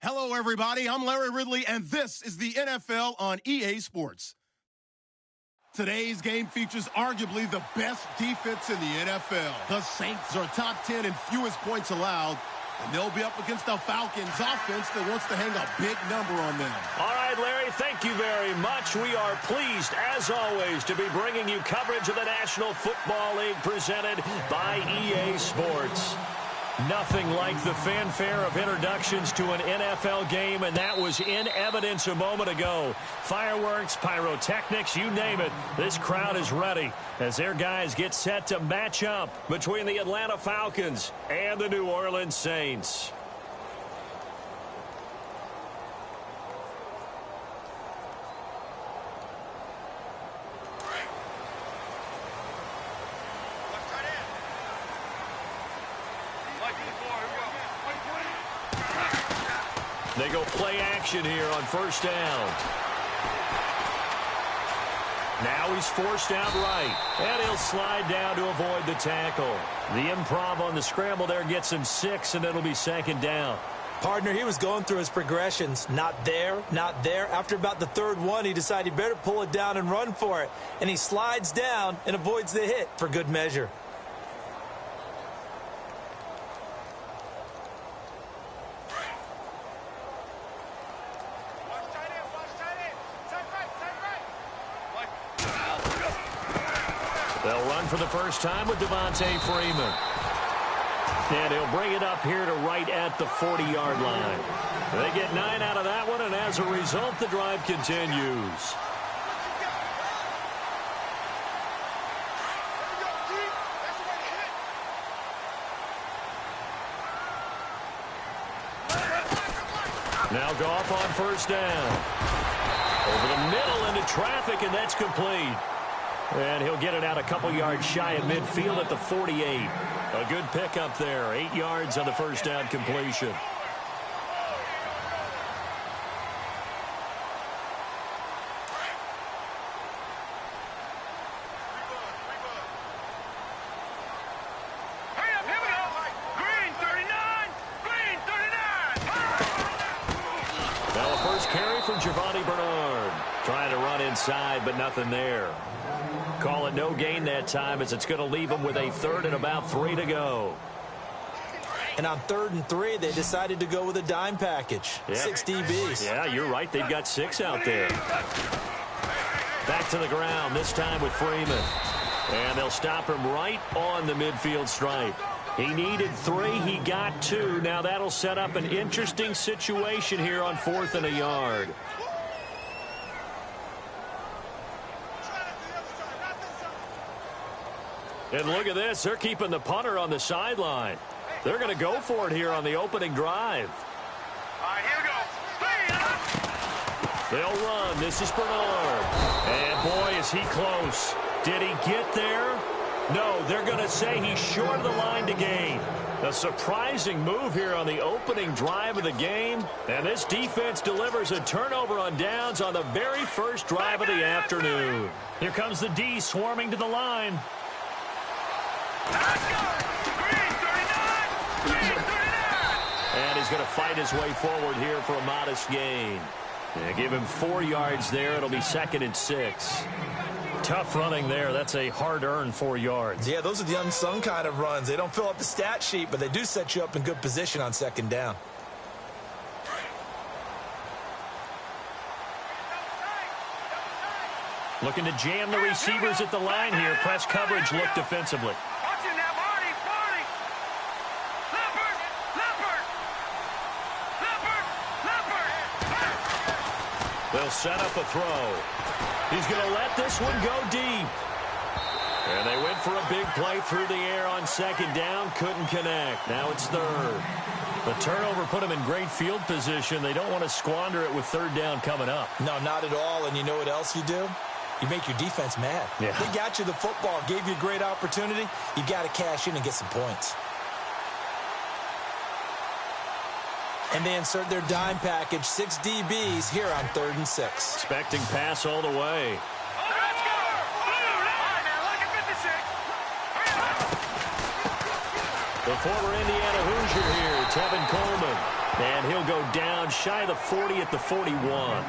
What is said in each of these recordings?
Hello, everybody. I'm Larry Ridley, and this is the NFL on EA Sports. Today's game features arguably the best defense in the NFL. The Saints are top 10 in fewest points allowed, and they'll be up against the Falcons offense that wants to hang a big number on them. All right, Larry, thank you very much. We are pleased, as always, to be bringing you coverage of the National Football League presented by EA Sports. Nothing like the fanfare of introductions to an NFL game, and that was in evidence a moment ago. Fireworks, pyrotechnics, you name it. This crowd is ready as their guys get set to match up between the Atlanta Falcons and the New Orleans Saints. They go play action here on first down. Now he's forced out right, and he'll slide down to avoid the tackle. The improv on the scramble there gets him 6, and it'll be second down. Partner, he was going through his progressions. Not there, not there. After about the third one, he decided he better pull it down and run for it. And he slides down and avoids the hit for good measure. They'll run for the first time with Devontae Freeman. And he'll bring it up here to right at the 40-yard line. They get 9 out of that one, and as a result, the drive continues. Now Goff on first down. Over the middle into traffic, and that's complete. And he'll get it out a couple yards shy of midfield at the 48. A good pickup there. 8 yards on the first down completion. Now a first carry from Giovanni Bernard. Trying to run inside, but nothing there. Call it no gain that time as it's going to leave him with a third and about 3 to go. And on 3rd and 3, they decided to go with a dime package. Yep. 6 DBs. Yeah, you're right. They've got 6 out there. Back to the ground, this time with Freeman. And they'll stop him right on the midfield stripe. He needed 3. He got 2. Now that'll set up an interesting situation here on 4th and a yard. And look at this. They're keeping the punter on the sideline. They're going to go for it here on the opening drive. All right, here we go. They'll run. This is Bernard. And, boy, is he close. Did he get there? No, they're going to say he's short of the line to gain. A surprising move here on the opening drive of the game. And this defense delivers a turnover on downs on the very first drive of the afternoon. Here comes the D swarming to the line. And he's going to fight his way forward here for a modest gain. Yeah, give him 4 yards there. It'll be 2nd and 6. Tough running there. That's a hard-earned 4 yards. Yeah, those are the unsung kind of runs. They don't fill up the stat sheet, but they do set you up in good position on 2nd down. Looking to jam the receivers at the line here. Press coverage look defensively. They'll set up a throw. He's going to let this one go deep. And they went for a big play through the air on 2nd down. Couldn't connect. Now it's 3rd. The turnover put them in great field position. They don't want to squander it with 3rd down coming up. No, not at all. And you know what else you do? You make your defense mad. Yeah. They got you the football, gave you a great opportunity. You got to cash in and get some points. And they insert their dime package, 6 DBs here on 3rd and 6. Expecting pass all the way. The former Indiana Hoosier here, Tevin Coleman. And he'll go down shy of the 40 at the 41.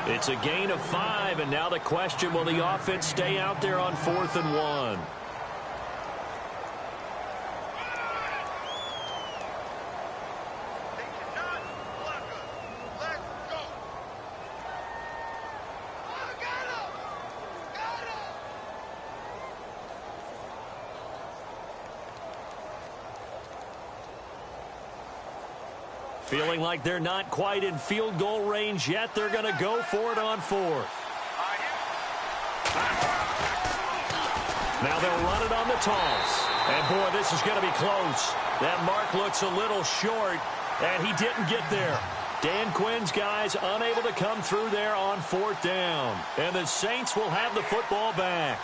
It's a gain of 5, and now the question, will the offense stay out there on 4th and 1? Feeling like they're not quite in field goal range yet. They're going to go for it on 4th. Now they'll run it on the toss. And, boy, this is going to be close. That mark looks a little short, and he didn't get there. Dan Quinn's guys unable to come through there on 4th down. And the Saints will have the football back.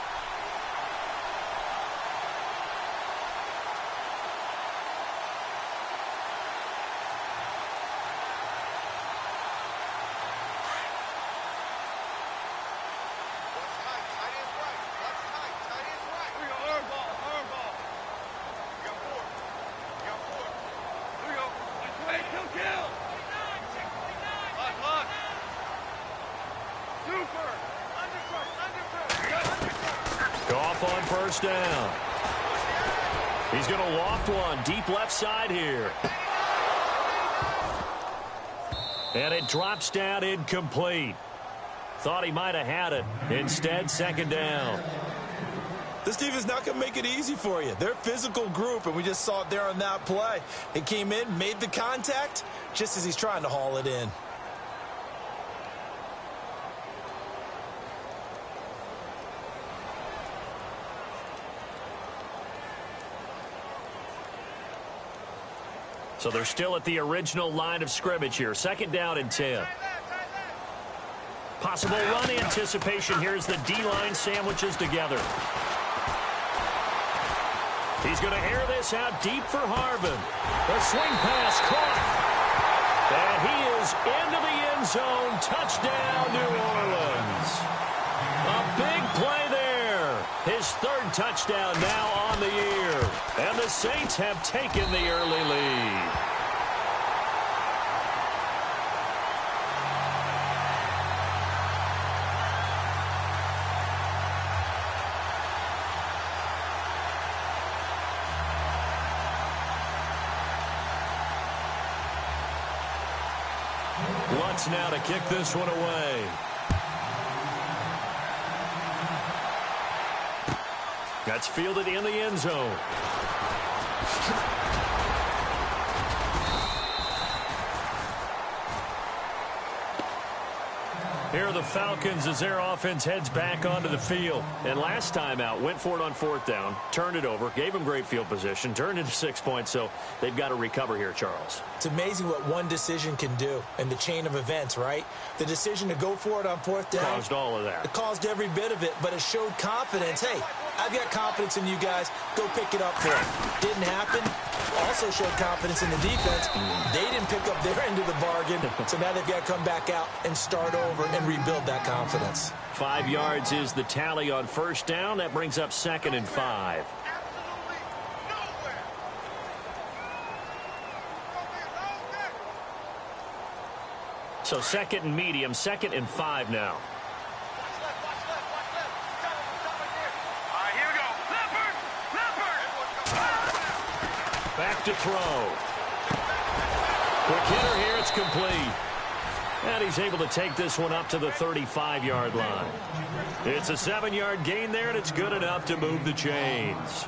On first down. He's going to loft one deep left side here. And it drops down incomplete. Thought he might have had it. Instead, 2nd down. This team is not going to make it easy for you. They're a physical group, and we just saw it there on that play. It came in, made the contact, just as he's trying to haul it in. So they're still at the original line of scrimmage here. 2nd down and 10. Possible run anticipation here as the D-line sandwiches together. He's going to air this out deep for Harvin. The swing pass caught. And he is into the end zone. Touchdown, New Orleans. A big play there. His 3rd touchdown now on the year. And the Saints have taken the early lead. Lutz now to kick this one away. That's fielded in the end zone. Here are the Falcons as their offense heads back onto the field. And last time out, went for it on 4th down, turned it over, gave them great field position, turned into 6 points, so they've got to recover here, Charles. It's amazing what one decision can do in the chain of events, right? The decision to go for it on 4th down. Caused all of that. It caused every bit of it, but it showed confidence. Hey, I've got confidence in you guys. Go pick it up for it. Didn't happen. Also showed confidence in the defense. They didn't pick up their end of the bargain, so now they've got to come back out and start over and rebuild that confidence. 5 yards is the tally on 1st down. That brings up 2nd and 5. So 2nd and medium, 2nd and 5 now. Back to throw. Quick hitter here, it's complete. And he's able to take this one up to the 35-yard line. It's a 7-yard gain there, and it's good enough to move the chains.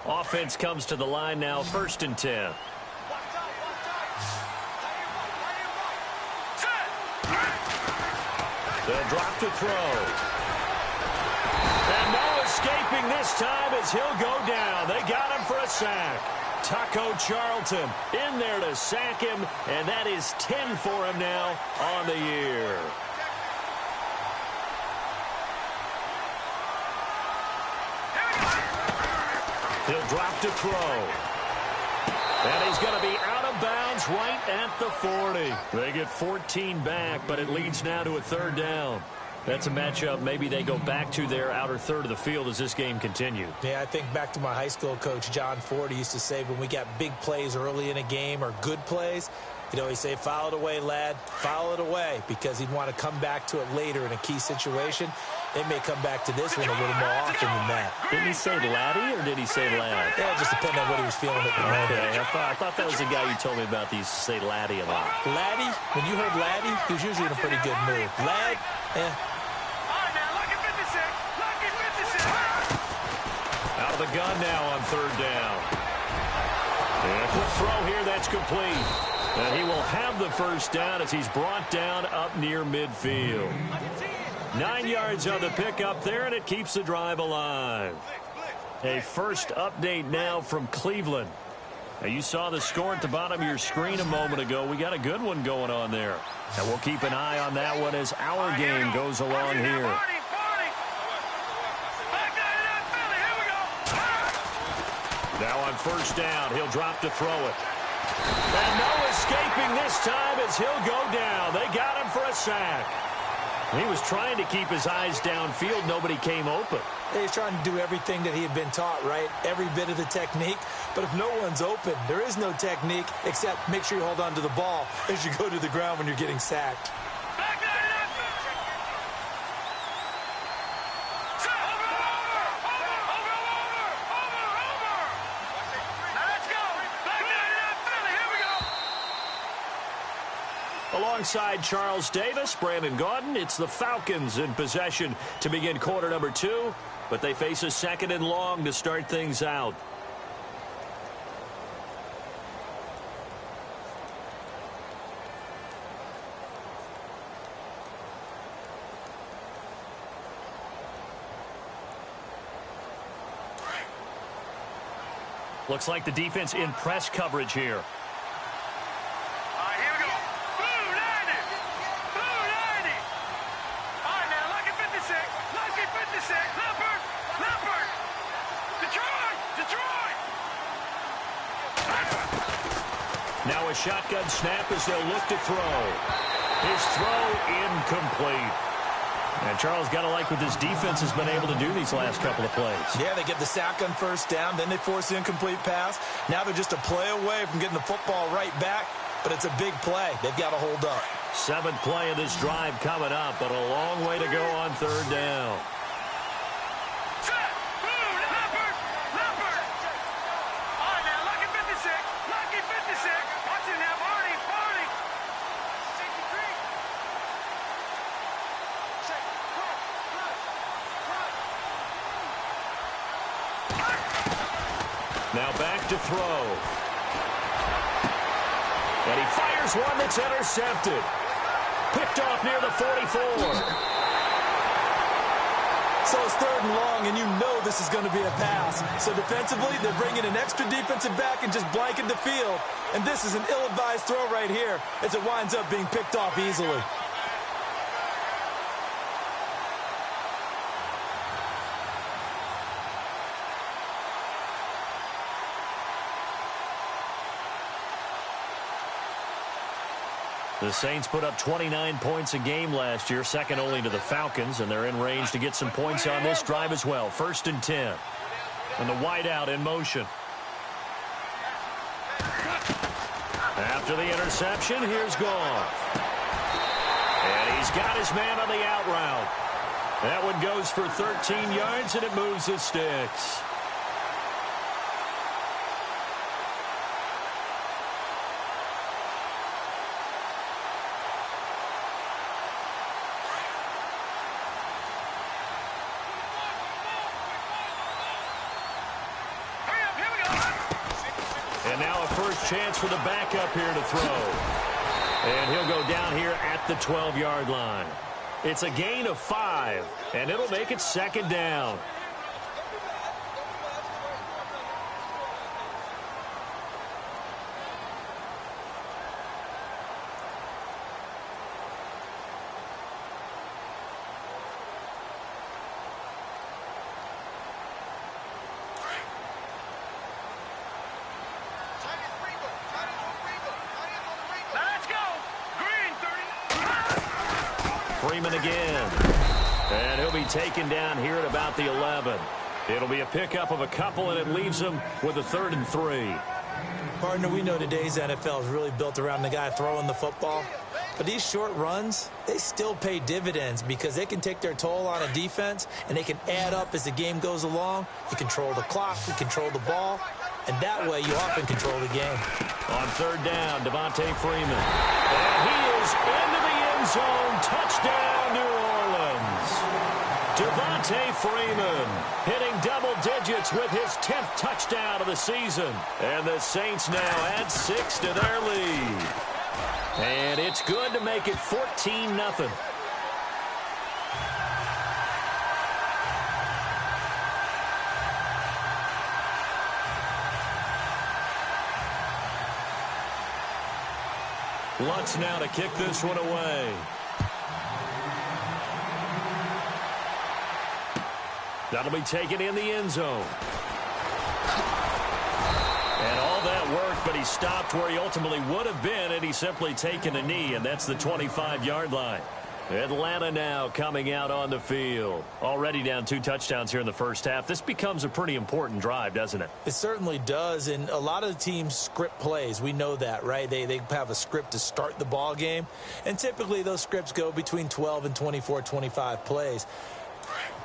Offense comes to the line now, 1st and 10. They'll drop to throw. And no escaping this time as he'll go down. They got him for a sack. Taco Charlton in there to sack him, and that is 10 for him now on the year. He'll drop to throw. And he's going to be out of bounds right at the 40. They get 14 back, but it leads now to a 3rd down. That's a matchup maybe they go back to their outer third of the field as this game continues. Yeah, I think back to my high school coach, John Ford. He used to say when we got big plays early in a game or good plays, he'd always say, foul it away, lad, foul it away, because he'd want to come back to it later in a key situation. They may come back to this one a little more often than that. Didn't he say laddie or did he say lad? Yeah, it just depended on what he was feeling at the moment. Okay, I thought that was the guy you told me about. These say laddie a lot. Laddie, when you heard laddie, he was usually in a pretty good mood. Lad, Out of the gun now on third down. And a quick throw here, that's complete. And he will have the first down as he's brought down up near midfield. 9 yards on the pickup there, and it keeps the drive alive. A first update now from Cleveland. Now, you saw the score at the bottom of your screen a moment ago. We got a good one going on there. And we'll keep an eye on that one as our game goes along here. Now on first down, he'll drop to throw it. And no escaping this time as he'll go down. They got him for a sack. He was trying to keep his eyes downfield. Nobody came open. he's trying to do everything that he had been taught, right? Every bit of the technique. But if no one's open, there is no technique except make sure you hold on to the ball as you go to the ground when you're getting sacked. Alongside Charles Davis, Brandon Gaudin, it's the Falcons in possession to begin quarter number 2, but they face a second and long to start things out. Looks like the defense in press coverage here. Now a shotgun snap as they'll look to throw. His throw incomplete. And Charles, got to like what this defense has been able to do these last couple of plays. Yeah, they get the sack on first down, then they force the incomplete pass. Now they're just a play away from getting the football right back, but it's a big play. They've got to hold up. 7th play of this drive coming up, but a long way to go on third down. Now back to throw. And he fires one that's intercepted. Picked off near the 44. So it's 3rd and long, and you know this is going to be a pass. So defensively, they're bringing an extra defensive back and just blanking the field. And this is an ill-advised throw right here as it winds up being picked off easily. The Saints put up 29 points a game last year, second only to the Falcons, and they're in range to get some points on this drive as well. 1st and 10. And the wideout in motion. After the interception, here's Goff. And he's got his man on the out route. That one goes for 13 yards, and it moves his sticks. And now a first chance for the backup here to throw. And he'll go down here at the 12-yard line. It's a gain of 5, and it'll make it 2nd down. Freeman again. And he'll be taken down here at about the 11. It'll be a pickup of a couple, and it leaves him with a 3rd and 3. Partner, we know today's NFL is really built around the guy throwing the football. But these short runs, they still pay dividends because they can take their toll on a defense, and they can add up as the game goes along. You control the clock, you control the ball, and that way you often control the game. On 3rd down, Devontae Freeman. And he is into the end zone. Touchdown, New Orleans. Devontae Freeman hitting double digits with his 10th touchdown of the season. And the Saints now add 6 to their lead. And it's good to make it 14-0. Lutz now to kick this one away. That'll be taken in the end zone. And all that worked, but he stopped where he ultimately would have been, and he's simply taken a knee, and that's the 25-yard line. Atlanta now coming out on the field. Already down 2 touchdowns here in the first half. This becomes a pretty important drive, doesn't it? It certainly does, and a lot of the teams script plays. We know that, right? They have a script to start the ball game, and typically those scripts go between 12 and 24, 25 plays.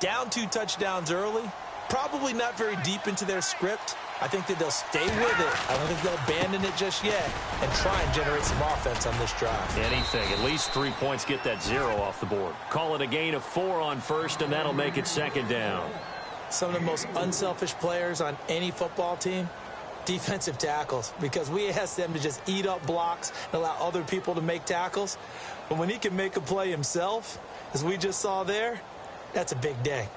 Down 2 touchdowns early, probably not very deep into their script. I think that they'll stay with it. I don't think they'll abandon it just yet and try and generate some offense on this drive. Anything. At least 3 points, get that 0 off the board. Call it a gain of 4 on 1st, and that'll make it 2nd down. Some of the most unselfish players on any football team, defensive tackles, because we ask them to just eat up blocks and allow other people to make tackles. But when he can make a play himself, as we just saw there, that's a big day.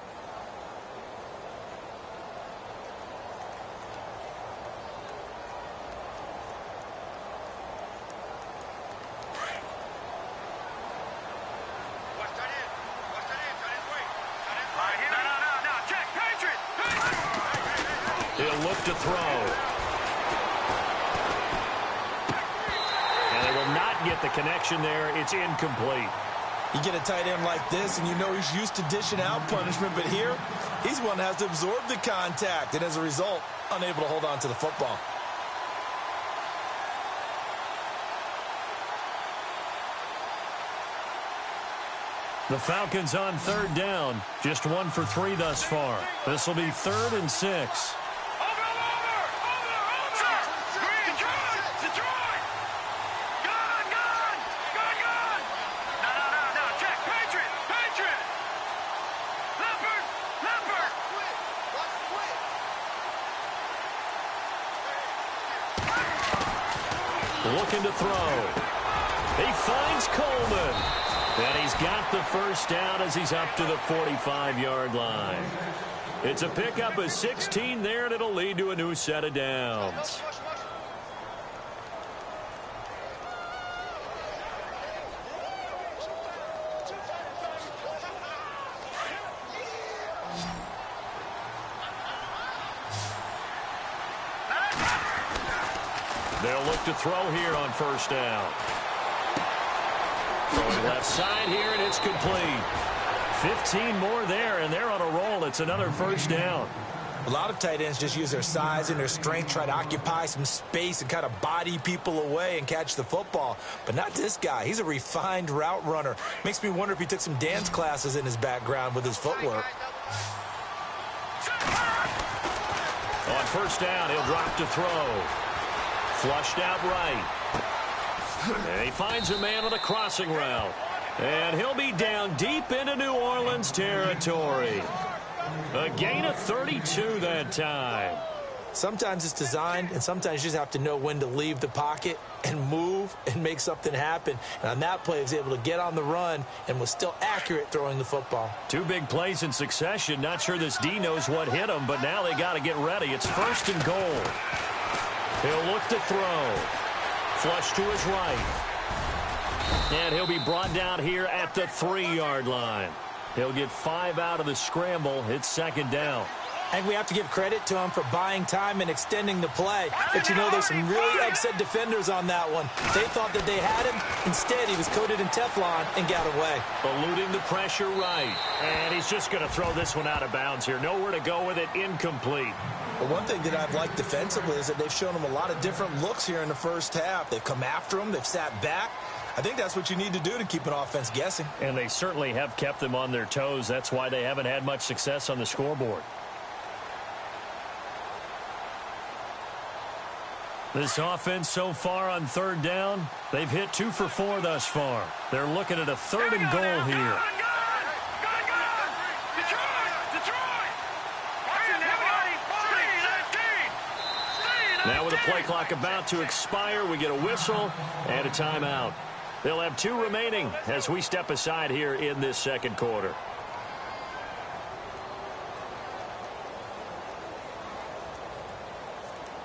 He'll look to throw. And they will not get the connection there. It's incomplete. You get a tight end like this, and you know he's used to dishing out punishment, but here, he's one that has to absorb the contact, and as a result, unable to hold on to the football. The Falcons on 3rd down. Just 1 for 3 thus far. This will be 3rd and 6. Looking to throw. He finds Coleman. And he's got the 1st down as he's up to the 45-yard line. It's a pickup of 16 there, and it'll lead to a new set of downs. They'll look to throw here on 1st down. Throwing left side here, and it's complete. 15 more there, and they're on a roll. It's another 1st down. A lot of tight ends just use their size and their strength, try to occupy some space and kind of body people away and catch the football. But not this guy. He's a refined route runner. Makes me wonder if he took some dance classes in his background with his footwork. On 1st down, he'll drop to throw. Flushed out right. And he finds a man on a crossing route. And he'll be down deep into New Orleans territory. A gain of 32 that time. Sometimes it's designed, and sometimes you just have to know when to leave the pocket and move and make something happen. And on that play, he was able to get on the run and was still accurate throwing the football. 2 big plays in succession. Not sure this D knows what hit him, but now they got to get ready. It's 1st and goal. He'll look to throw. Flush to his right. And he'll be brought down here at the 3-yard line. He'll get 5 out of the scramble. It's 2nd down. I think we have to give credit to him for buying time and extending the play. But you know, there's some really upset defenders on that one. They thought that they had him. Instead, he was coated in Teflon and got away. Eluding the pressure right. And he's just going to throw this one out of bounds here. Nowhere to go with it. Incomplete. But one thing that I've liked defensively is that they've shown him a lot of different looks here in the first half. They've come after him. They've sat back. I think that's what you need to do to keep an offense guessing. And they certainly have kept them on their toes. That's why they haven't had much success on the scoreboard. This offense so far on third down, they've hit 2 for 4 thus far. They're looking at a 3rd and goal here. Now with the play clock about to expire, we get a whistle and a timeout. They'll have 2 remaining as we step aside here in this second quarter.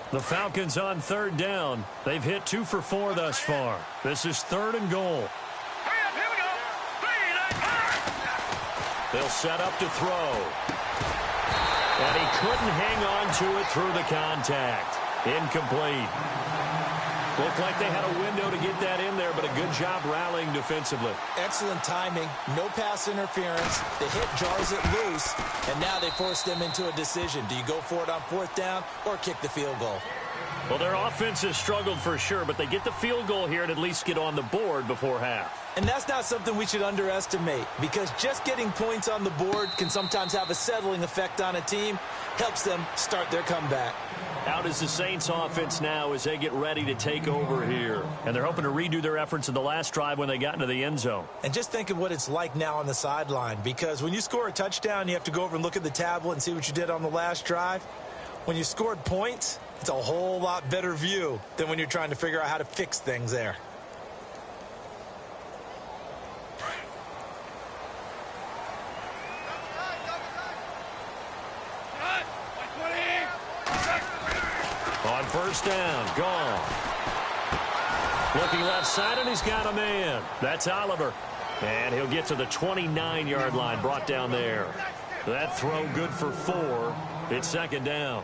The Falcons on third down. They've hit 2 for 4 thus far. This is 3rd and goal. They'll set up to throw. And he couldn't hang on to it through the contact. Incomplete. Looked like they had a window to get that in there, but a good job rallying defensively. Excellent timing. No pass interference. The hit jars it loose, and now they force them into a decision. Do you go for it on 4th down or kick the field goal? Well, their offense has struggled for sure, but they get the field goal here and at least get on the board before half. And that's not something we should underestimate, because just getting points on the board can sometimes have a settling effect on a team. Helps them start their comeback. Out is the Saints offense now as they get ready to take over here. And they're hoping to redo their efforts in the last drive when they got into the end zone. And just think of what it's like now on the sideline, because when you score a touchdown, you have to go over and look at the tablet and see what you did on the last drive. When you scored points, it's a whole lot better view than when you're trying to figure out how to fix things there. On first down, gone. Looking left side, and he's got a man. That's Oliver. And he'll get to the 29-yard line, brought down there. That throw good for 4. It's 2nd down.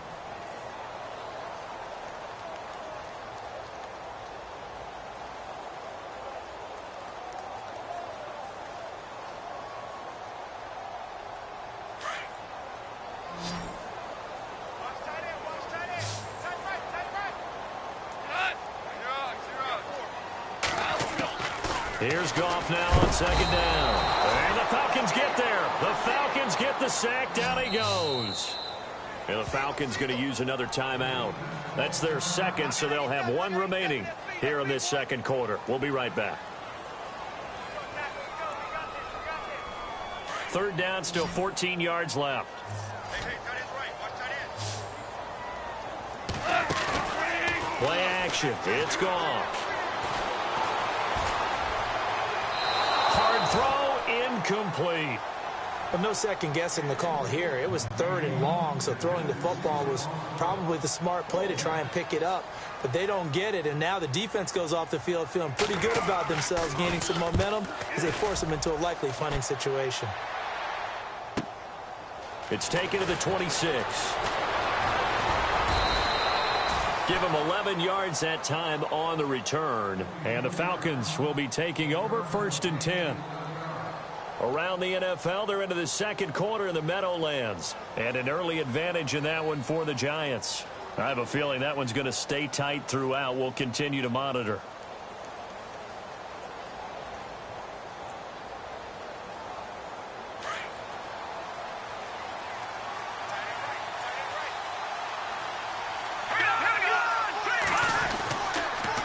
Here's Goff now on 2nd down. And the Falcons get there. The Falcons get the sack. Down he goes. And the Falcons going to use another timeout. That's their 2nd, so they'll have 1 remaining here in this second quarter. We'll be right back. 3rd down, still 14 yards left. Play action. It's Goff. Throw incomplete. Well, no second guessing the call here. It was 3rd and long, so throwing the football was probably the smart play to try and pick it up. But they don't get it, and now the defense goes off the field feeling pretty good about themselves, gaining some momentum as they force them into a likely punting situation. It's taken to the 26. Give them 11 yards that time on the return. And the Falcons will be taking over 1st and 10. Around the NFL, they're into the second quarter in the Meadowlands. And an early advantage in that one for the Giants. I have a feeling that one's going to stay tight throughout. We'll continue to monitor.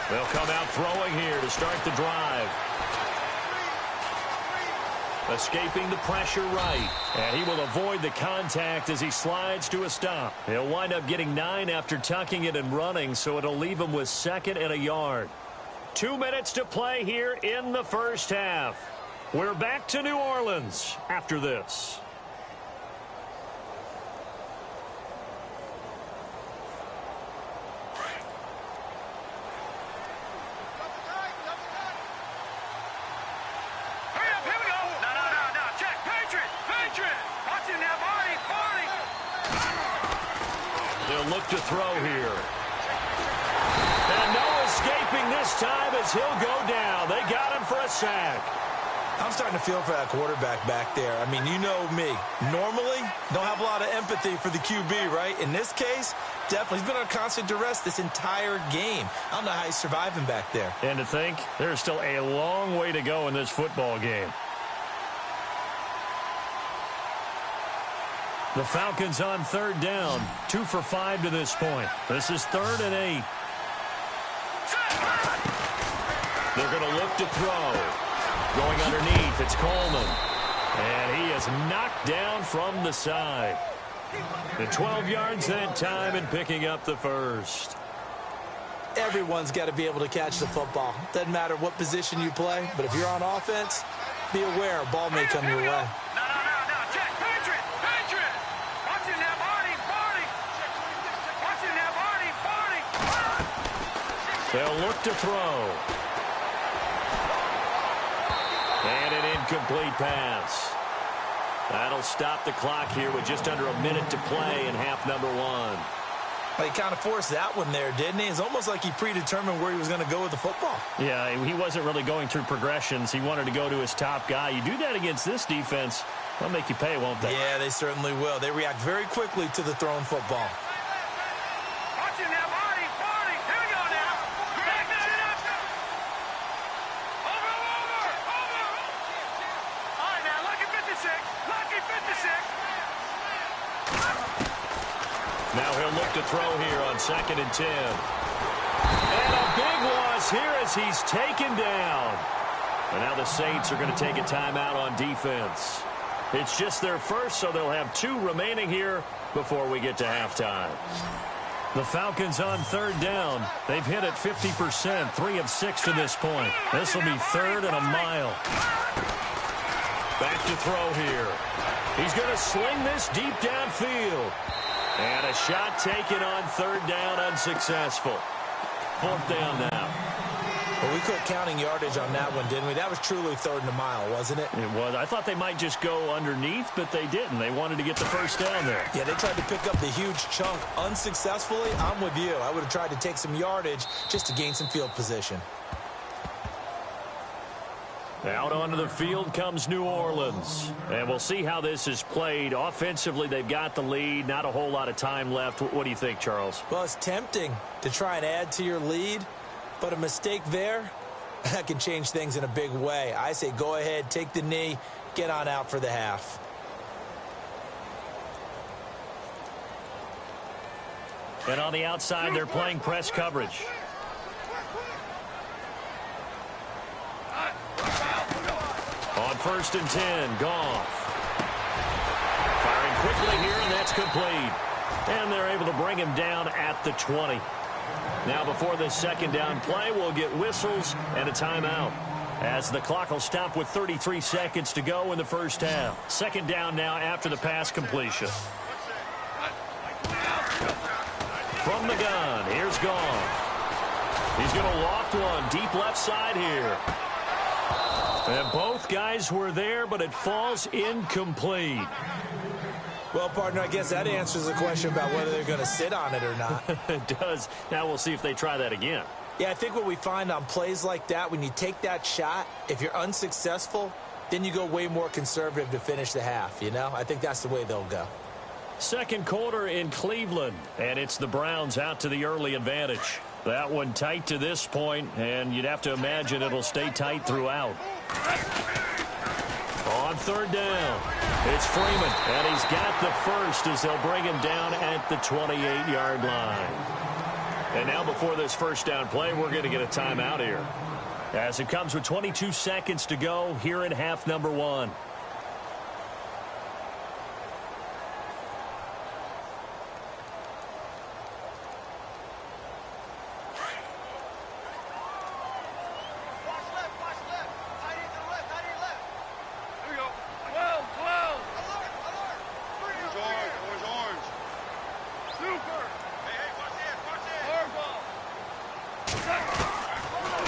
They'll come out throwing here to start the drive. Escaping the pressure right. And he will avoid the contact as he slides to a stop. He'll wind up getting 9 after tucking it and running, so it'll leave him with 2nd and a yard. 2 minutes to play here in the first half. We're back to New Orleans after this. look to throw here. And no escaping this time as he'll go down. They got him for a sack. I'm starting to feel for that quarterback back there. I mean, you know me. Normally, don't have a lot of empathy for the QB, right? In this case, definitely. He's been under constant duress this entire game. I don't know how he's surviving back there. And to think, there's still a long way to go in this football game. The Falcons on third down. 2 for 5 to this point. This is 3rd and 8. They're going to look to throw. Going underneath, it's Coleman. And he is knocked down from the side. And 12 yards that time and picking up the first. Everyone's got to be able to catch the football. Doesn't matter what position you play, but if you're on offense, be aware a ball may come your way. No, check, Patriot. Watching that body. Watching that body. They'll look to throw. And an incomplete pass. That'll stop the clock here with just under a minute to play in half number 1. Well, he kind of forced that one there, didn't he? It's almost like he predetermined where he was going to go with the football. Yeah, he wasn't really going through progressions. He wanted to go to his top guy. You do that against this defense, they'll make you pay, won't they? Yeah, they certainly will. They react very quickly to the thrown football. Watching that body. Here we go now. Back that up. Over. All right, now, lucky 56. Now he'll look to throw here on 2nd and 10. And a big loss here as he's taken down. And now the Saints are going to take a timeout on defense. It's just their first, so they'll have 2 remaining here before we get to halftime. The Falcons on third down. They've hit it 50%, 3 of 6 to this point. This will be 3rd and a mile. Back to throw here. He's going to sling this deep downfield. And a shot taken on 3rd down, unsuccessful. 4th down now. Well, we quit counting yardage on that one, didn't we? That was truly 3rd and a mile, wasn't it? It was. I thought they might just go underneath, but they didn't. They wanted to get the first down there. Yeah, they tried to pick up the huge chunk unsuccessfully. I'm with you. I would have tried to take some yardage just to gain some field position. Out onto the field comes New Orleans. And we'll see how this is played. Offensively, they've got the lead. Not a whole lot of time left. What do you think, Charles? Well, it's tempting to try and add to your lead, but a mistake there, that can change things in a big way. I say go ahead, take the knee, get on out for the half. And on the outside, they're playing press coverage. On 1st and 10, Goff. Firing quickly here, and that's complete. And they're able to bring him down at the 20. Now before this 2nd down play, we'll get whistles and a timeout, as the clock will stop with 33 seconds to go in the first half. 2nd down now after the pass completion. From the gun, here's Goff. He's going to loft one deep left side here. And both guys were there, but it falls incomplete. Well, partner, I guess that answers the question about whether they're going to sit on it or not. It does. Now we'll see if they try that again. Yeah, I think what we find on plays like that, when you take that shot, if you're unsuccessful, then you go way more conservative to finish the half, you know? I think that's the way they'll go. 2nd quarter in Cleveland, and it's the Browns out to the early advantage. That one tight to this point, and you'd have to imagine it'll stay tight throughout. On 3rd down, it's Freeman, and he's got the first as they'll bring him down at the 28-yard line. And now before this 1st down play, we're going to get a timeout here, as it comes with 22 seconds to go here in half number 1.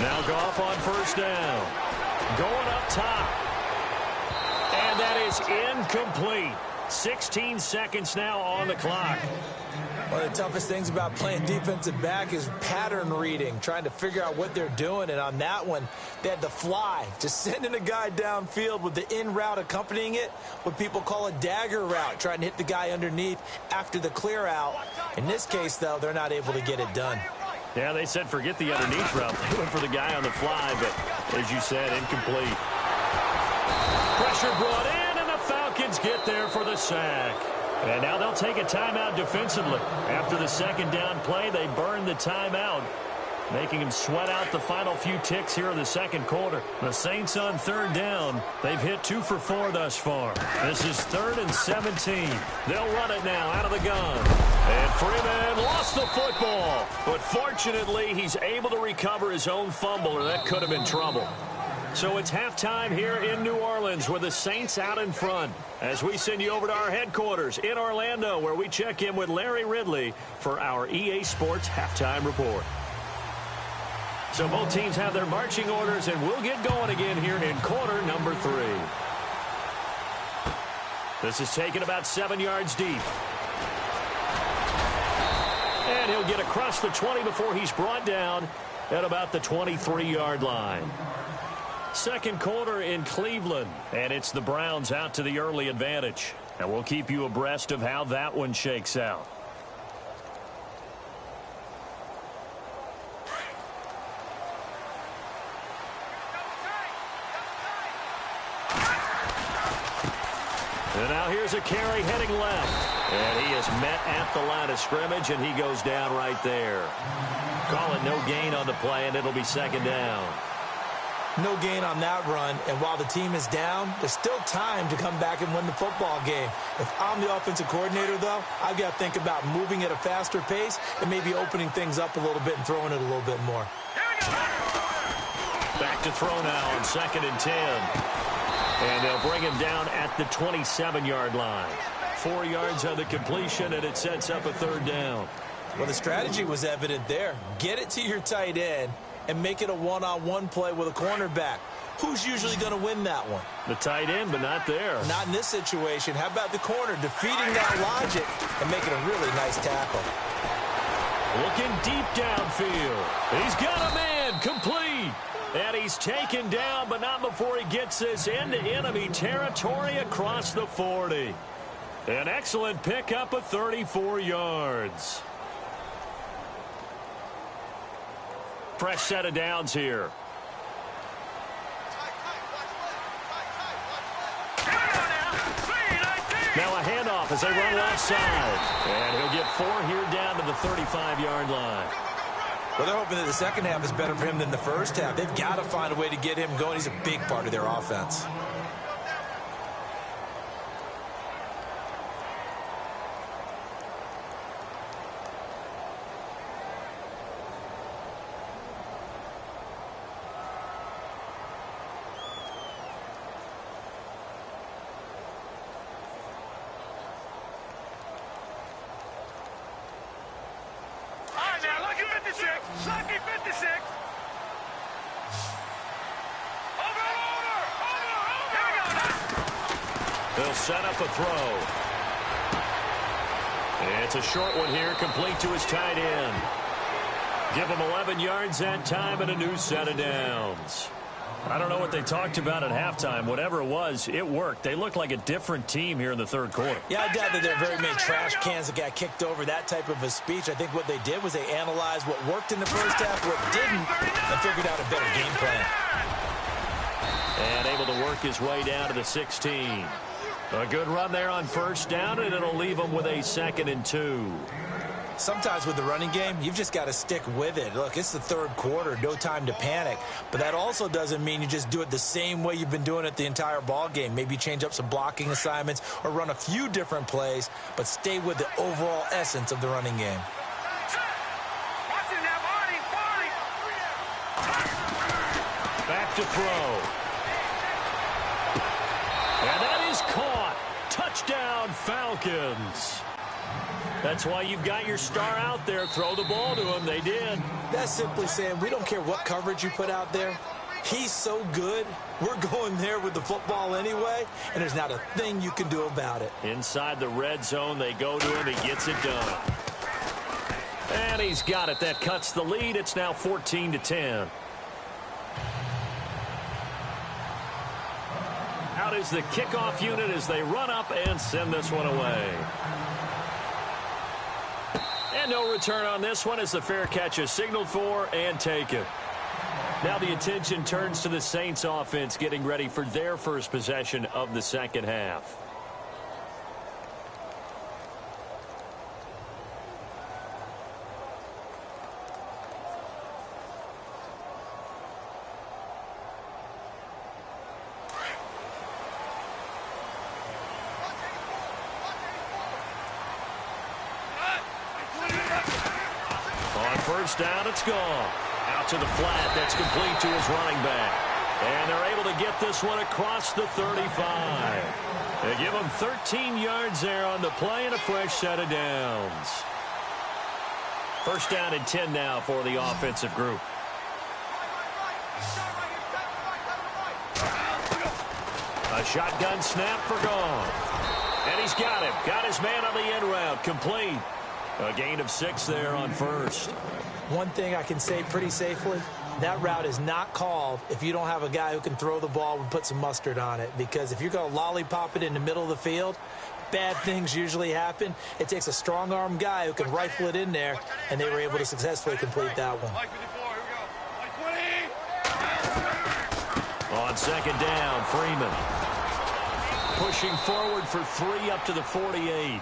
Now Goff on 1st down. Going up top. And that is incomplete. 16 seconds now on the clock. One of the toughest things about playing defensive back is pattern reading, trying to figure out what they're doing. And on that one, they had the fly, just sending a guy downfield with the in route accompanying it, what people call a dagger route, trying to hit the guy underneath after the clear out. In this case, though, they're not able to get it done. Yeah, they said forget the underneath route. They went for the guy on the fly, but as you said, incomplete. Pressure brought in, and the Falcons get there for the sack. And now they'll take a timeout defensively. After the second down play, they burn the timeout, making them sweat out the final few ticks here in the second quarter. The Saints on third down. They've hit 2 for 4 thus far. This is 3rd and 17. They'll run it now out of the gun. And Freeman lost the football. But fortunately, he's able to recover his own fumble, or that could have been trouble. So it's halftime here in New Orleans with the Saints out in front as we send you over to our headquarters in Orlando, where we check in with Larry Ridley for our EA Sports Halftime Report. So both teams have their marching orders, and we'll get going again here in quarter number 3. This is taken about 7 yards deep. And he'll get across the 20 before he's brought down at about the 23-yard line. Second quarter in Cleveland, and it's the Browns out to the early advantage. And we'll keep you abreast of how that one shakes out. And now here's a carry heading left. And he is met at the line of scrimmage, and he goes down right there. Call it no gain on the play, and it'll be second down. No gain on that run, and while the team is down, there's still time to come back and win the football game. If I'm the offensive coordinator, though, I've got to think about moving at a faster pace and maybe opening things up a little bit and throwing it a little bit more. Back to throw now on 2nd and 10. And they'll bring him down at the 27-yard line. 4 yards on the completion, and it sets up a 3rd down. Well, the strategy was evident there. Get it to your tight end and make it a one-on-one play with a cornerback. Who's usually going to win that one? The tight end, but not there. Not in this situation. How about the corner defeating that logic and making a really nice tackle? Looking deep downfield. He's got a man complete. And he's taken down, but not before he gets this into enemy territory across the 40. An excellent pickup of 34 yards. Fresh set of downs here. Now a handoff as they run left side. And he'll get 4 here down to the 35-yard line. Well, they're hoping that the second half is better for him than the first half. They've got to find a way to get him going. He's a big part of their offense. They'll set up a throw. It's a short one here, complete to his tight end. Give him 11 yards that time and a new set of downs. I don't know what they talked about at halftime. Whatever it was, it worked. They look like a different team here in the third quarter. Yeah, I doubt that there are very many trash cans that got kicked over, that type of a speech. I think what they did was they analyzed what worked in the first half, what didn't, and figured out a better game plan. And able to work his way down to the 16. A good run there on first down, and it'll leave him with a 2nd and 2. Sometimes with the running game, you've just got to stick with it. Look, it's the third quarter, no time to panic. But that also doesn't mean you just do it the same way you've been doing it the entire ball game. Maybe change up some blocking assignments or run a few different plays, but stay with the overall essence of the running game. Back to throw. And that is caught. Touchdown, Falcons. That's why you've got your star out there. Throw the ball to him. They did. That's simply saying we don't care what coverage you put out there. He's so good. We're going there with the football anyway, and there's not a thing you can do about it. Inside the red zone, they go to him. He gets it done. And he's got it. That cuts the lead. It's now 14-10. Out is the kickoff unit as they run up and send this one away. And no return on this one as the fair catch is signaled for and taken. Now the attention turns to the Saints offense getting ready for their first possession of the second half. First down, it's gone. Out to the flat. That's complete to his running back. And they're able to get this one across the 35. They give him 13 yards there on the play and a fresh set of downs. First down and 10 now for the offensive group. A shotgun snap for Goff. And he's got him. Got his man on the end route. Complete. A gain of 6 there on first. One thing I can say pretty safely, that route is not called if you don't have a guy who can throw the ball and put some mustard on it. Because if you're going to lollipop it in the middle of the field, bad things usually happen. It takes a strong-arm guy who can rifle it in there, and they were able to successfully complete that one. On second down, Freeman. Pushing forward for 3 up to the 48.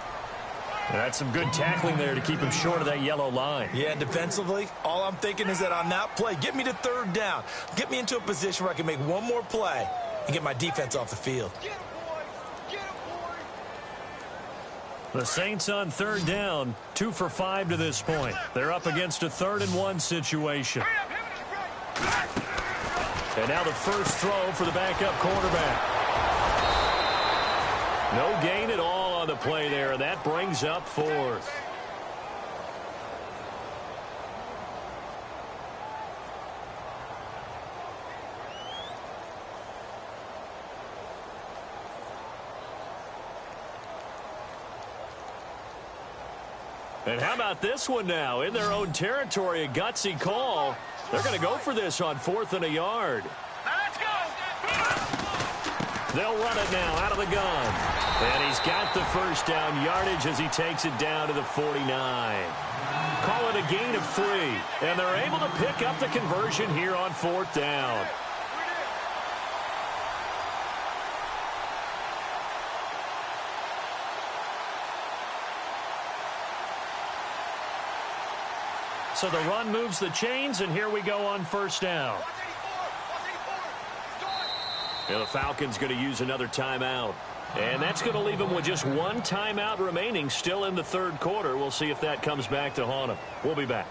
That's some good tackling there to keep him short of that yellow line. Yeah, defensively, all I'm thinking is that on that play, get me to third down. Get me into a position where I can make one more play and get my defense off the field. The Saints on third down, 2 for 5 to this point. They're up against a 3rd and 1 situation. And now the first throw for the backup quarterback. No gain at all on the play there, and that brings up 4th. And how about this one now? In their own territory, a gutsy call. They're going to go for this on 4th and a yard. Let's go! They'll run it now out of the gun. And he's got the first down yardage as he takes it down to the 49. Call it a gain of 3. And they're able to pick up the conversion here on 4th down. So the run moves the chains, and here we go on first down. And the Falcons going to use another timeout. And that's going to leave them with just one timeout remaining still in the 3rd quarter. We'll see if that comes back to haunt them. We'll be back.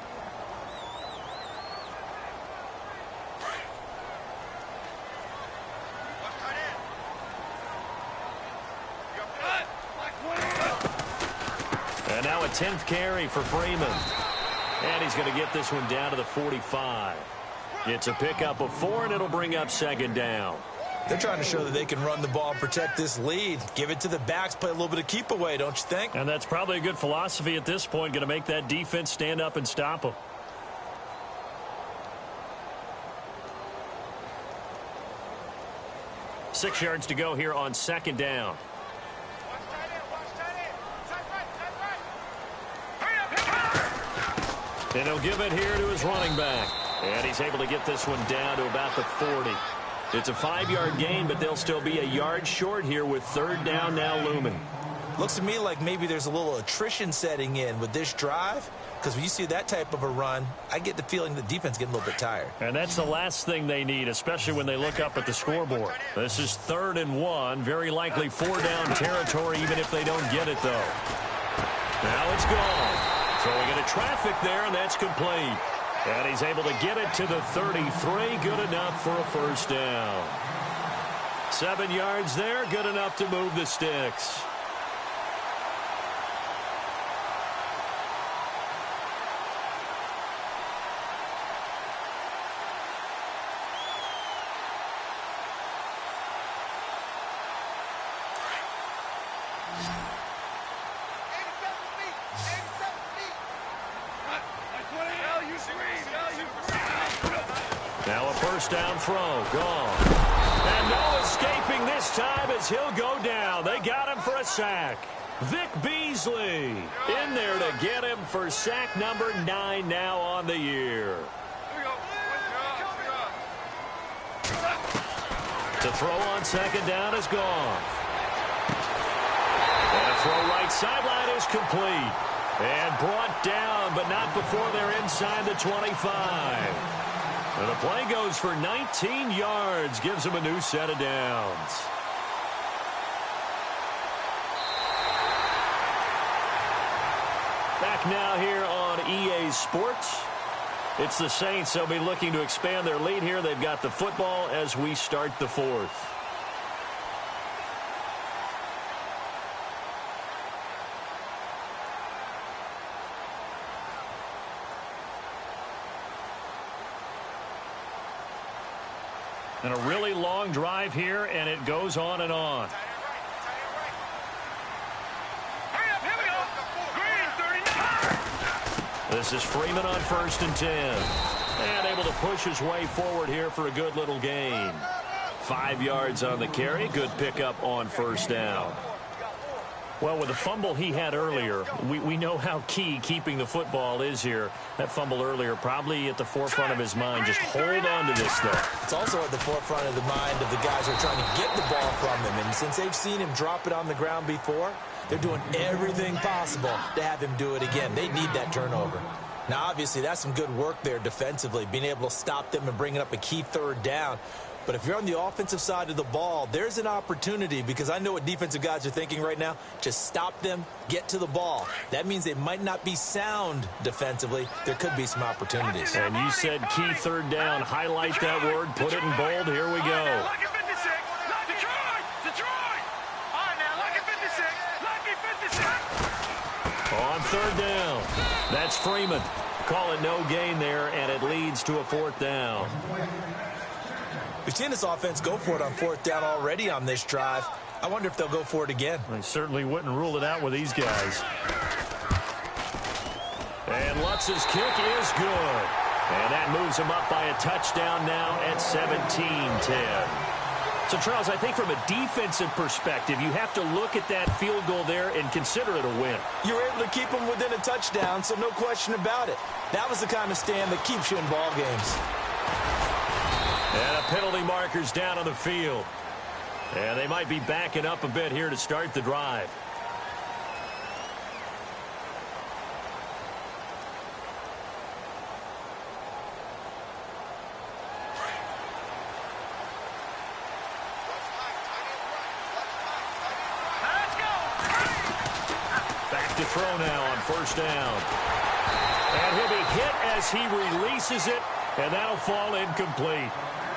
And now a 10th carry for Freeman. And he's going to get this one down to the 45. It's a pickup of 4, and it'll bring up 2nd down. They're trying to show that they can run the ball and protect this lead. Give it to the backs, play a little bit of keep away, don't you think? And that's probably a good philosophy at this point, going to make that defense stand up and stop them. Six yards to go here on 2nd down. And he'll give it here to his running back. And he's able to get this one down to about the 40. It's a 5-yard gain, but they'll still be a yard short here with 3rd down now looming. Looks to me like maybe there's a little attrition setting in with this drive, because when you see that type of a run, I get the feeling the defense getting a little bit tired. And that's the last thing they need, especially when they look up at the scoreboard. This is 3rd and 1, very likely 4-down territory, even if they don't get it, though. Now it's gone. Throwing into traffic there, and that's complete. And he's able to get it to the 33. Good enough for a first down. 7 yards there. Good enough to move the sticks. Now a first down throw. Gone. And no escaping this time as he'll go down. They got him for a sack. Vic Beasley in there to get him for sack number 9 now on the year. To throw on second down is gone. And a throw right sideline is complete. And brought down, but not before they're inside the 25. And the play goes for 19 yards, gives them a new set of downs. Back now here on EA Sports. It's the Saints. They'll be looking to expand their lead here. They've got the football as we start the fourth. And a really long drive here, and it goes on and on. This is Freeman on 1st and 10. And able to push his way forward here for a good little gain. 5 yards on the carry. Good pickup on first down. Well, with the fumble he had earlier, we know how key keeping the football is here. That fumble earlier probably at the forefront of his mind. Just hold on to this thing. It's also at the forefront of the mind of the guys who are trying to get the ball from him. And since they've seen him drop it on the ground before, they're doing everything possible to have him do it again. They need that turnover. Now, obviously, that's some good work there defensively, being able to stop them and bringing up a key third down. But if you're on the offensive side of the ball, there's an opportunity, because I know what defensive guys are thinking right now. Just stop them, get to the ball. That means they might not be sound defensively. There could be some opportunities. And you said key third down. Highlight that word. Put it in bold. Here we go. On third down. That's Freeman. Call it no gain there, and it leads to a fourth down. We've seen this offense go for it on fourth down already on this drive. I wonder if they'll go for it again. I certainly wouldn't rule it out with these guys. And Lutz's kick is good. And that moves him up by a touchdown now at 17-10. So, Charles, I think from a defensive perspective, you have to look at that field goal there and consider it a win. You were able to keep them within a touchdown, so no question about it. That was the kind of stand that keeps you in ball games. And a penalty marker's down on the field. And they might be backing up a bit here to start the drive. Back to throw now on first down. And he'll be hit as he releases it, and that'll fall incomplete.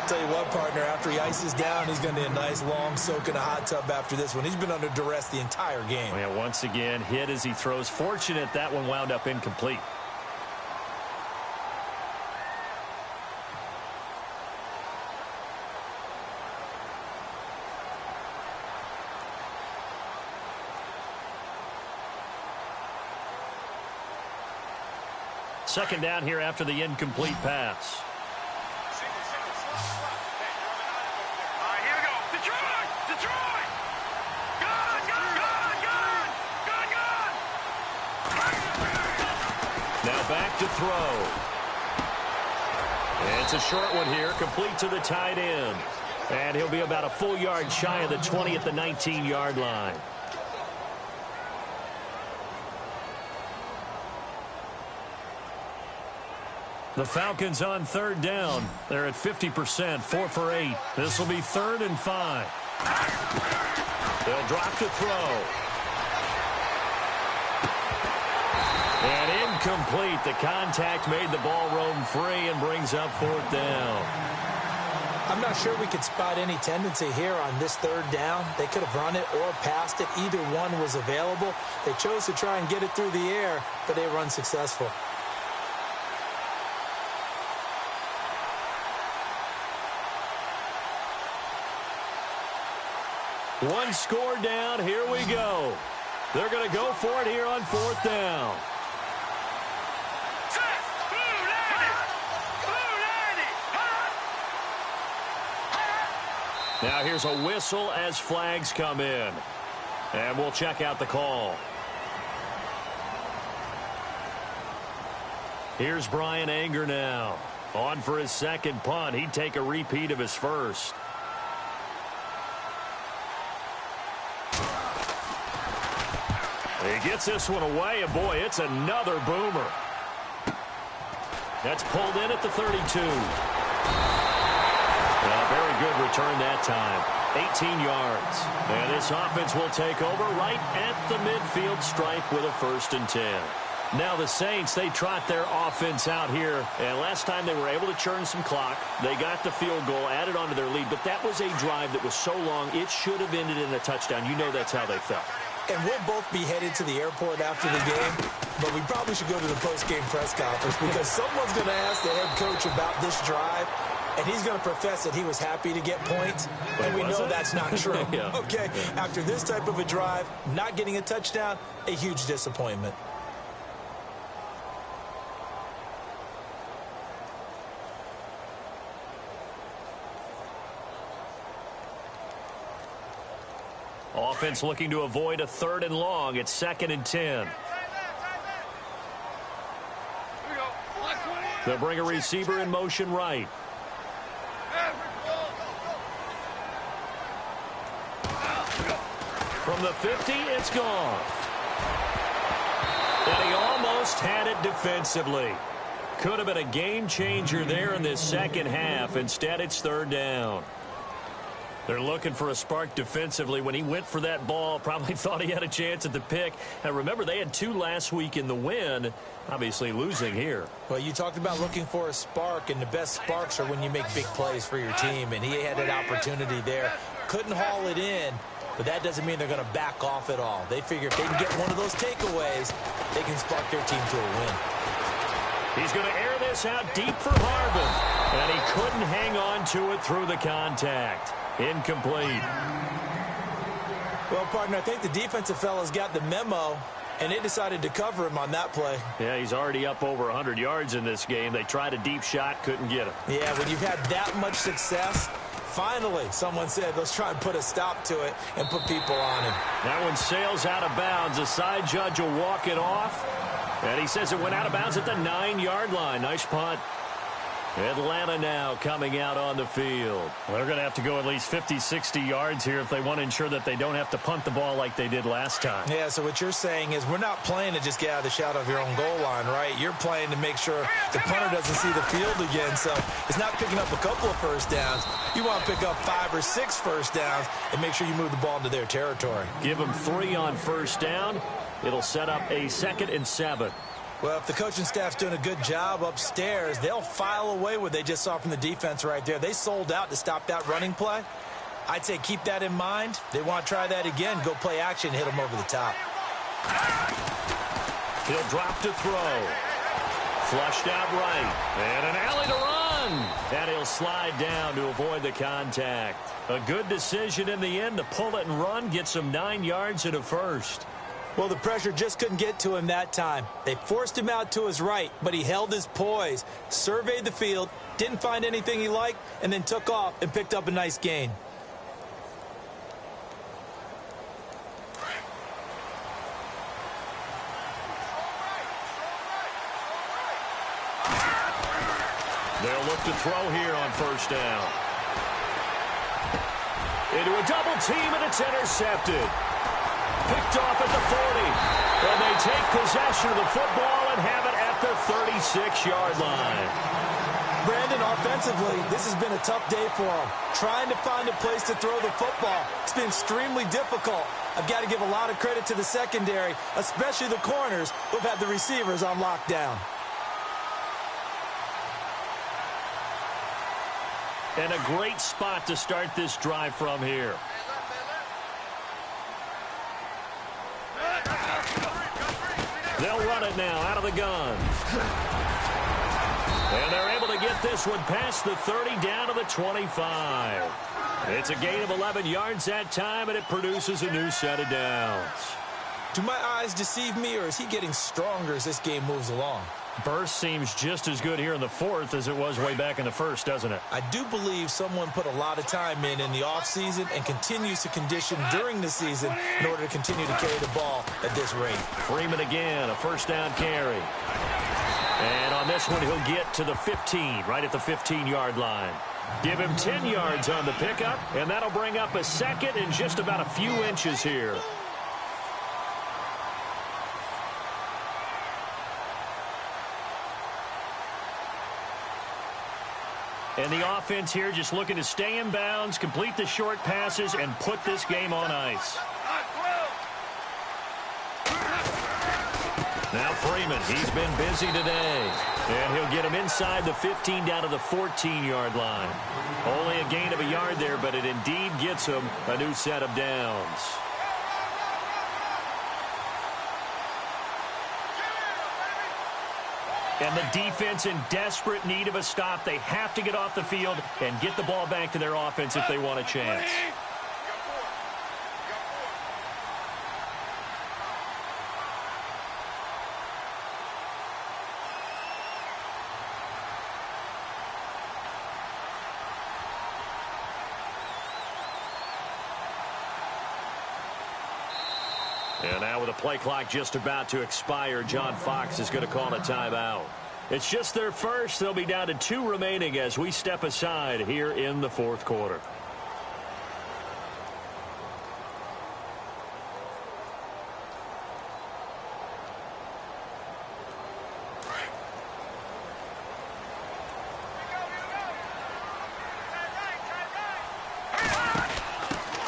Tell you what, partner, after he ices down, he's going to need a nice long soak in a hot tub after this one. He's been under duress the entire game. Yeah, once again, hit as he throws. Fortunate that one wound up incomplete. Second down here after the incomplete pass. Now back to throw. It's a short one here, complete to the tight end. And he'll be about a full yard shy of the 20 at the 19-yard line. The Falcons on third down. They're at 50%, 4 for 8. This will be 3rd and 5. They'll drop to throw. And incomplete. The contact made the ball roam free and brings up 4th down. I'm not sure we could spot any tendency here on this third down. They could have run it or passed it. Either one was available. They chose to try and get it through the air, but they were unsuccessful. One score down. Here we go. They're going to go for it here on 4th down. Now here's a whistle as flags come in. And we'll check out the call. Here's Brian Anger now. On for his second punt. He'd take a repeat of his first. He gets this one away, and boy, it's another boomer. That's pulled in at the 32. Very good return that time. 18 yards. And this offense will take over right at the midfield stripe with a 1st and 10. Now the Saints, they trot their offense out here. And last time they were able to churn some clock. They got the field goal, added on to their lead. But that was a drive that was so long, it should have ended in a touchdown. You know that's how they felt. And we'll both be headed to the airport after the game, but we probably should go to the post-game press conference because someone's going to ask the head coach about this drive, and he's going to profess that he was happy to get points, and we know that's not true. Yeah. Okay, after this type of a drive, not getting a touchdown, a huge disappointment. Offense looking to avoid a 3rd and long. It's 2nd and 10. They'll bring a receiver in motion right. From the 50, it's gone. And he almost had it defensively. Could have been a game changer there in this second half. Instead, it's 3rd down. They're looking for a spark defensively. When he went for that ball, probably thought he had a chance at the pick. And remember, they had 2 last week in the win, obviously losing here. Well, you talked about looking for a spark, and the best sparks are when you make big plays for your team. And he had an opportunity there. Couldn't haul it in, but that doesn't mean they're going to back off at all. They figure if they can get one of those takeaways, they can spark their team to a win. He's going to air this out deep for Harvin. And he couldn't hang on to it through the contact. Incomplete. Well, partner, I think the defensive fellas got the memo, and they decided to cover him on that play. Yeah, he's already up over 100 yards in this game. They tried a deep shot, couldn't get him. Yeah, when you've had that much success, finally, someone said, let's try and put a stop to it and put people on him. That one sails out of bounds. The side judge will walk it off. And he says it went out of bounds at the 9-yard line. Nice punt. Atlanta now coming out on the field. Well, they're going to have to go at least 50, 60 yards here if they want to ensure that they don't have to punt the ball like they did last time. Yeah, so what you're saying is we're not playing to just get out of the shadow of your own goal line, right? You're playing to make sure the punter doesn't see the field again. So it's not picking up a couple of first downs. You want to pick up 5 or 6 first downs and make sure you move the ball into their territory. Give them 3 on first down. It'll set up a 2nd and 7. Well, if the coaching staff's doing a good job upstairs, they'll file away what they just saw from the defense right there. They sold out to stop that running play. I'd say keep that in mind. They want to try that again. Go play action, hit them over the top. He'll drop to throw. Flushed out right. And an alley to run. And he'll slide down to avoid the contact. A good decision in the end to pull it and run. Gets him 9 yards and a first. Well, the pressure just couldn't get to him that time. They forced him out to his right, but he held his poise, surveyed the field, didn't find anything he liked, and then took off and picked up a nice gain. They'll look to throw here on first down. Into a double team, and it's intercepted. Picked off at the 40. And they take possession of the football and have it at the 36-yard line. Brandon, offensively, this has been a tough day for them. Trying to find a place to throw the football. It's been extremely difficult. I've got to give a lot of credit to the secondary, especially the corners who've had the receivers on lockdown. And a great spot to start this drive from here. They'll run it now out of the gun. And they're able to get get this one past the 30 down to the 25. It's a gain of 11 yards that time, and it produces a new set of downs. Do my eyes deceive me, or is he getting stronger as this game moves along? Burst seems just as good here in the fourth as it was way back in the first, doesn't it? I do believe someone put a lot of time in the offseason and continues to condition during the season in order to continue to carry the ball at this rate. Freeman again, a first down carry. And on this one, he'll get to the 15, right at the 15-yard line. Give him 10 yards on the pickup, and that'll bring up a second and just about a few inches here. And the offense here just looking to stay in bounds, complete the short passes, and put this game on ice. Now Freeman, he's been busy today. And he'll get him inside the 15 down to the 14-yard line. Only a gain of a yard there, but it indeed gets him a new set of downs. And the defense in desperate need of a stop. They have to get off the field and get the ball back to their offense if they want a chance. And now with the play clock just about to expire, John Fox is going to call a timeout. It's just their first. They'll be down to 2 remaining as we step aside here in the fourth quarter.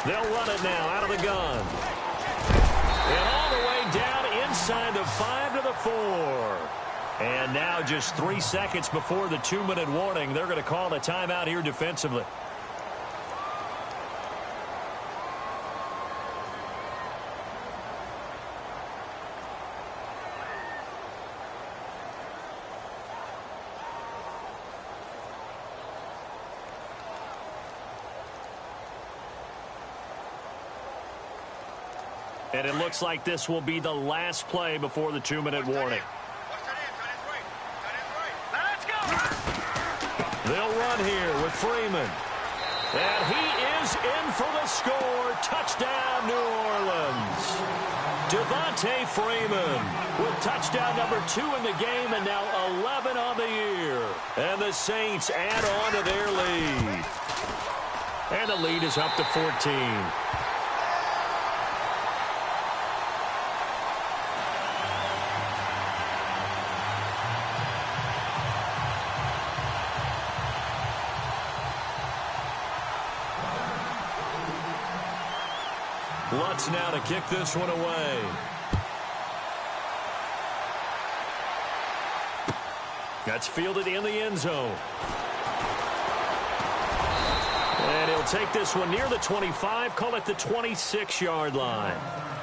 They'll run it now out of the gun. And all the way down inside the 5 to the 4. And now just 3 seconds before the 2-minute warning, they're going to call a timeout here defensively. And it looks like this will be the last play before the 2-minute warning. They'll run here with Freeman. And he is in for the score. Touchdown, New Orleans. Devontae Freeman with touchdown number 2 in the game and now 11 on the year. And the Saints add on to their lead. And the lead is up to 14. Lutz now to kick this one away. That's fielded in the end zone. And he'll take this one near the 25, call it the 26-yard line.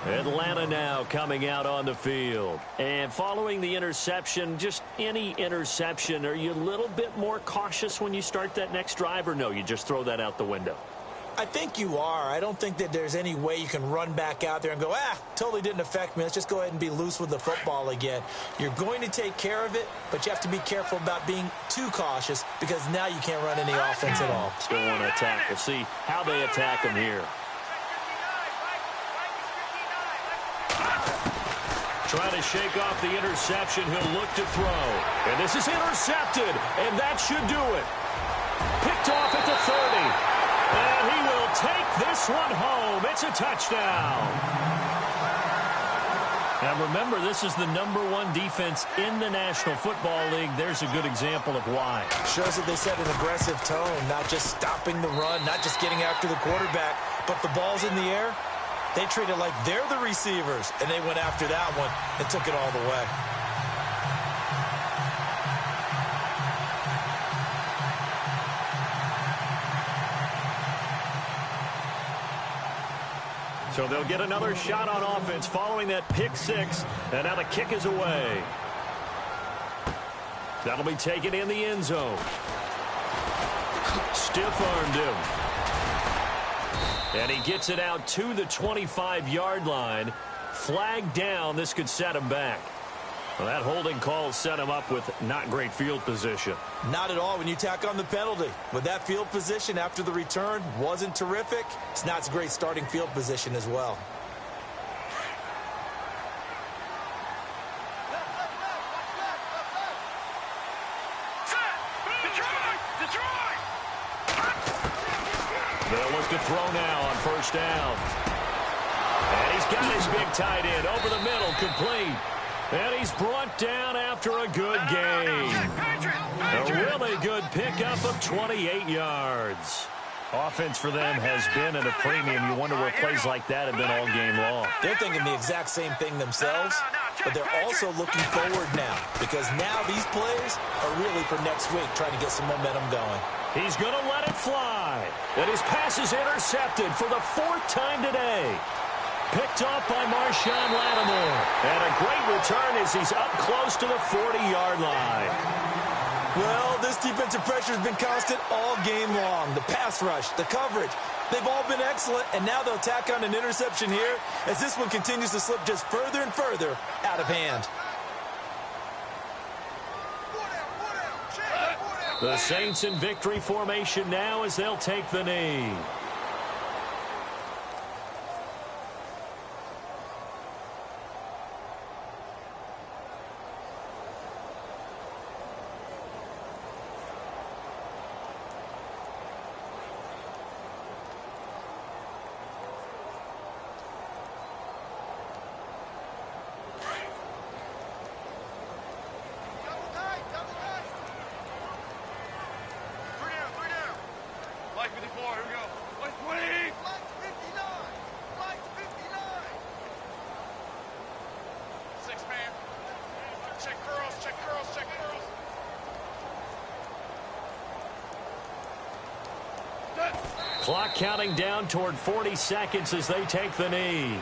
Atlanta now coming out on the field. And following the interception, just any interception, are you a little bit more cautious when you start that next drive, or no, you just throw that out the window? I think you are. I don't think that there's any way you can run back out there and go, totally didn't affect me. Let's just go ahead and be loose with the football again. You're going to take care of it, but you have to be careful about being too cautious because now you can't run any offense at all. Still want to attack. We'll see how they attack him here. Trying to shake off the interception. He'll look to throw. And this is intercepted, and that should do it. Picked off at the 30. And he will take this one home. It's a touchdown. Now remember, this is the #1 defense in the National Football League. There's a good example of why. Shows that they set an aggressive tone, not just stopping the run, not just getting after the quarterback, but the ball's in the air. They treat it like they're the receivers, and they went after that one and took it all the way. So they'll get another shot on offense following that pick 6. And now the kick is away. That'll be taken in the end zone. stiff-armed him. And he gets it out to the 25-yard line. Flag down. This could set him back. Well, that holding call set him up with not great field position. Not at all when you tack on the penalty. With that field position after the return wasn't terrific. It's not a great starting field position as well. They'll look to throw now on first down. And he's got his big tight end over the middle, complete. And he's brought down after a good gain. A really good pickup of 28 yards. Offense for them has been at a premium. You wonder where plays like that have been all game long. They're thinking the exact same thing themselves, but they're also looking forward now because now these plays are really for next week, trying to get some momentum going. He's going to let it fly. And his pass is intercepted for the 4th time today. Picked off by Marshawn Lattimore. And a great return as he's up close to the 40-yard line. Well, this defensive pressure has been constant all game long. The pass rush, the coverage, they've all been excellent, and now they'll tack on an interception here as this one continues to slip just further and further out of hand. The Saints in victory formation now as they'll take the knee. Clock counting down toward 40 seconds as they take the knee.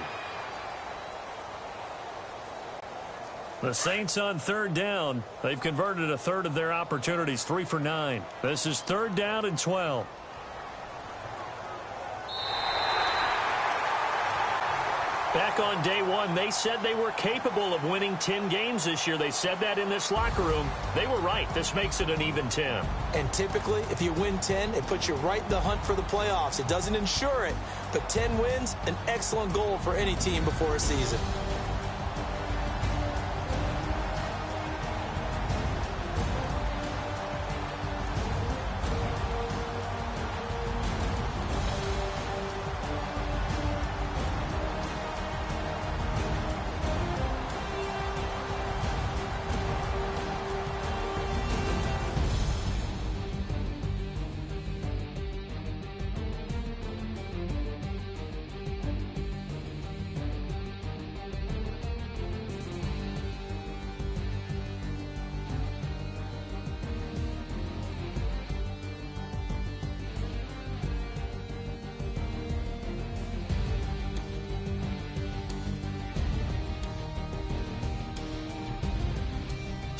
The Saints on 3rd down. They've converted a third of their opportunities, 3 for 9. This is 3rd down and 12. Back on day one, they said they were capable of winning 10 games this year. They said that in this locker room. They were right. This makes it an even 10. And typically, if you win 10, it puts you right in the hunt for the playoffs. It doesn't ensure it, but 10 wins, an excellent goal for any team before a season.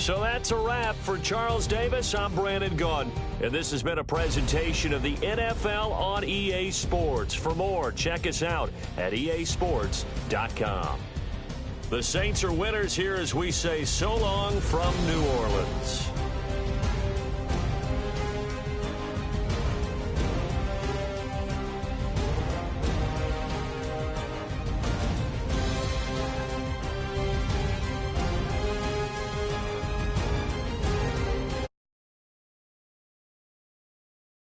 So that's a wrap. For Charles Davis, I'm Brandon Gunn. And this has been a presentation of the NFL on EA Sports. For more, check us out at easports.com. The Saints are winners here as we say so long from New Orleans.